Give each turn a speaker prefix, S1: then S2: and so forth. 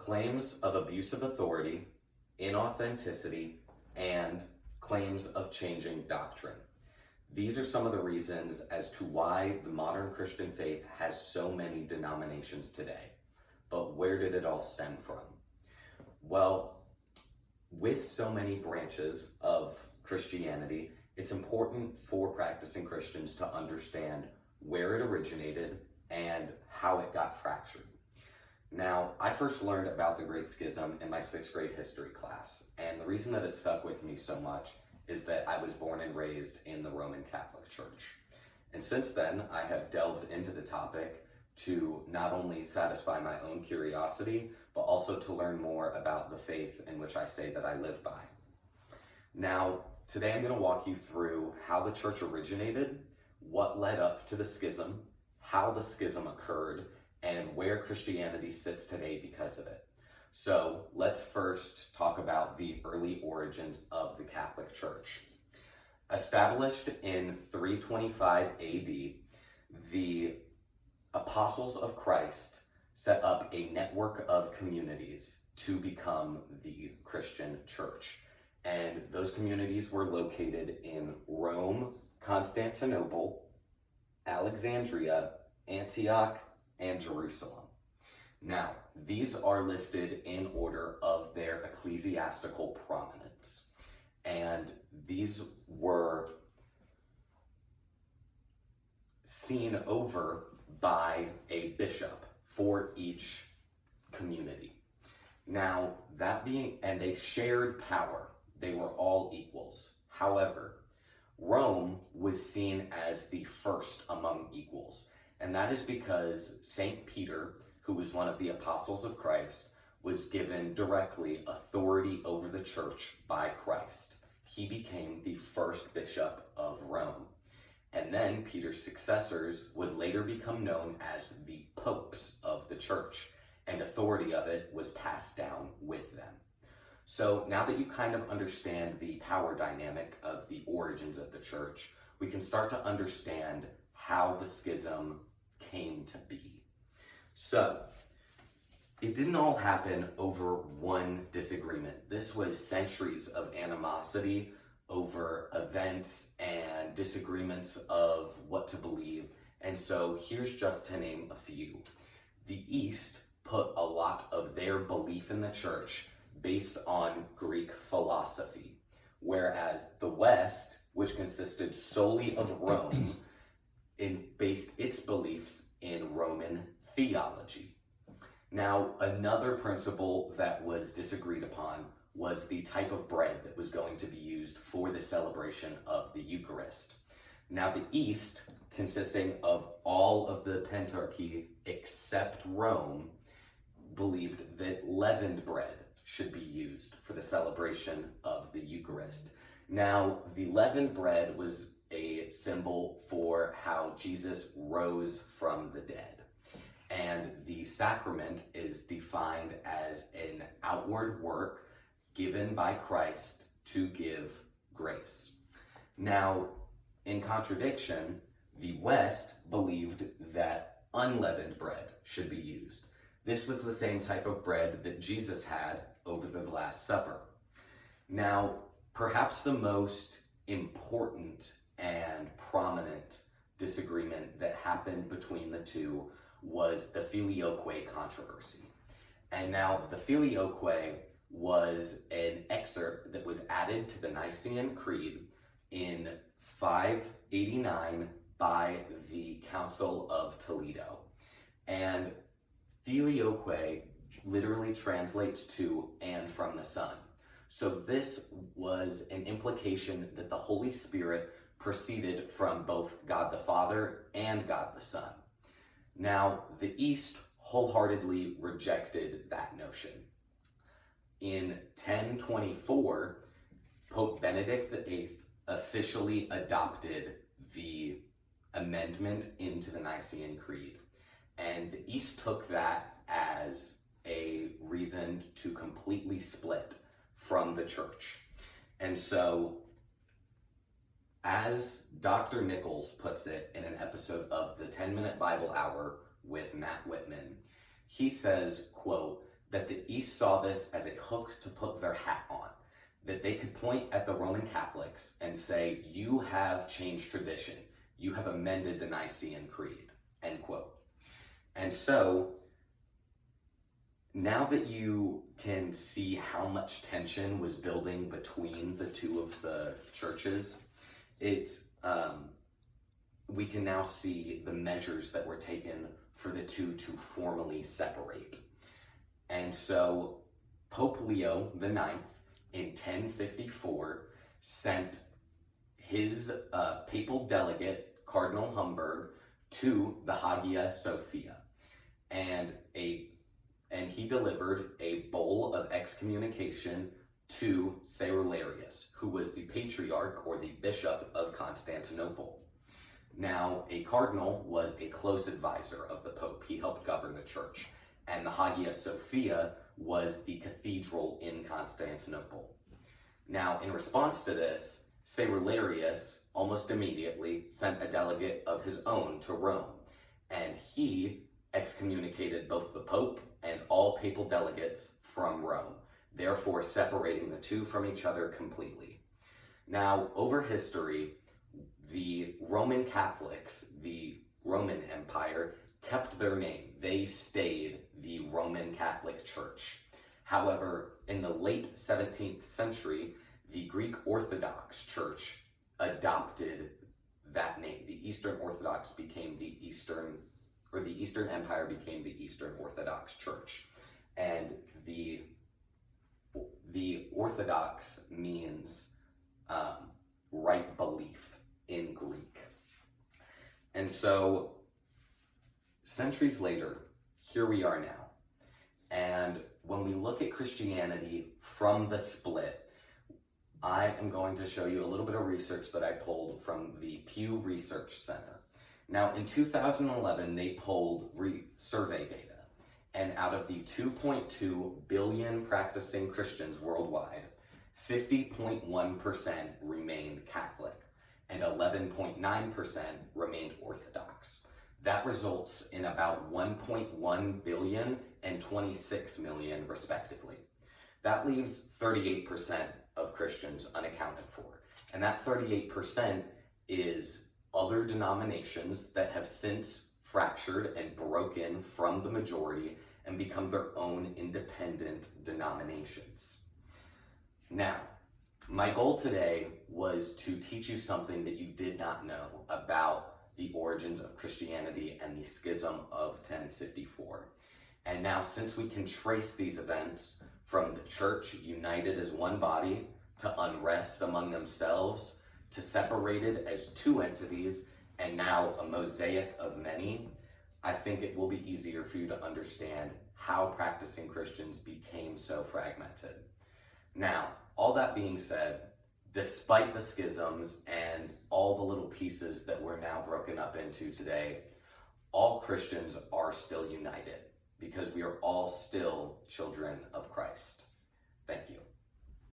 S1: claims of abuse of authority, inauthenticity, and claims of changing doctrine. These are some of the reasons as to why the modern Christian faith has so many denominations today. But where did it all stem from? Well, with so many branches of Christianity, it's important for practicing Christians to understand where it originated and how it got fractured. Now, I first learned about the Great Schism in my 6th grade history class, and the reason that it stuck with me so much is that I was born and raised in the Roman Catholic Church. And since then, I have delved into the topic to not only satisfy my own curiosity, but also to learn more about the faith in which I say that I live by. Now, today I'm going to walk you through how the church originated, what led up to the schism, how the schism occurred, and where Christianity sits today because of it. So let's first talk about the early origins of the Catholic Church. Established in 325 AD, the Apostles of Christ set up a network of communities to become the Christian Church. And those communities were located in Rome, Constantinople, Alexandria, Antioch, and Jerusalem. Now, these are listed in order of their ecclesiastical prominence. And these were seen over by a bishop for each community. Now, and they shared power. They were all equals. However, Rome was seen as the first among equals. And that is because St. Peter, who was one of the apostles of Christ, was given directly authority over the church by Christ. He became the first bishop of Rome. And then Peter's successors would later become known as the popes of the church, and authority of it was passed down with them. So now that you kind of understand the power dynamic of the origins of the church, we can start to understand how the schism came to be. So, it didn't all happen over one disagreement. This was centuries of animosity over events and disagreements of what to believe. And so here's just to name a few. The East put a lot of their belief in the church based on Greek philosophy, whereas the West, which consisted solely of Rome, based its beliefs in Roman theology. Now, another principle that was disagreed upon was the type of bread that was going to be used for the celebration of the Eucharist. Now, the East, consisting of all of the Pentarchy except Rome, believed that leavened bread should be used for the celebration of the Eucharist. Now, the leavened bread was a symbol for how Jesus rose from the dead. And the sacrament is defined as an outward work given by Christ to give grace. Now, in contradiction, the West believed that unleavened bread should be used. This was the same type of bread that Jesus had over the Last Supper. Now, perhaps the most important and prominent disagreement that happened between the two was the Filioque controversy. And now the Filioque was an excerpt that was added to the Nicene Creed in 589 by the Council of Toledo. And Filioque literally translates to "and from the Son." So this was an implication that the Holy Spirit proceeded from both God the Father and God the Son. Now, the East wholeheartedly rejected that notion. In 1024, Pope Benedict VIII officially adopted the amendment into the Nicene Creed. And the East took that as a reason to completely split from the church. And so, as Dr. Nichols puts it in an episode of the 10-Minute Bible Hour with Matt Whitman, he says, quote, that the East saw this as a hook to put their hat on, that they could point at the Roman Catholics and say, you have changed tradition, you have amended the Nicene Creed, end quote. And so, now that you can see how much tension was building between the two of the churches, we can now see the measures that were taken for the two to formally separate. And so Pope Leo IX in 1054 sent his papal delegate, Cardinal Humberg, to the Hagia Sophia, and he delivered a bull of excommunication to Cerularius, who was the patriarch or the bishop of Constantinople. Now, a cardinal was a close advisor of the Pope. He helped govern the church. And the Hagia Sophia was the cathedral in Constantinople. Now, in response to this, Cerularius almost immediately sent a delegate of his own to Rome, and he excommunicated both the Pope and all papal delegates from Rome, therefore separating the two from each other completely. Now, over history, the Roman Catholics, the Roman Empire, kept their name. They stayed the Roman Catholic Church. However, in the late 17th century, the Greek Orthodox Church adopted that name. The Eastern Orthodox became the Eastern Empire became the Eastern Orthodox Church. And the Orthodox means right belief in Greek. And so, centuries later, here we are now. And when we look at Christianity from the split, I am going to show you a little bit of research that I pulled from the Pew Research Center. Now, in 2011, they polled survey data. And out of the 2.2 billion practicing Christians worldwide, 50.1% remained Catholic and 11.9% remained Orthodox. That results in about 1.1 billion and 26 million respectively. That leaves 38% of Christians unaccounted for. And that 38% is other denominations that have since fractured and broken from the majority and become their own independent denominations. Now, my goal today was to teach you something that you did not know about the origins of Christianity and the schism of 1054. And now, since we can trace these events from the church united as one body to unrest among themselves to separated as two entities and now a mosaic of many, I think it will be easier for you to understand how practicing Christians became so fragmented. Now, all that being said, despite the schisms and all the little pieces that we're now broken up into today, all Christians are still united because we are all still children of Christ. Thank you.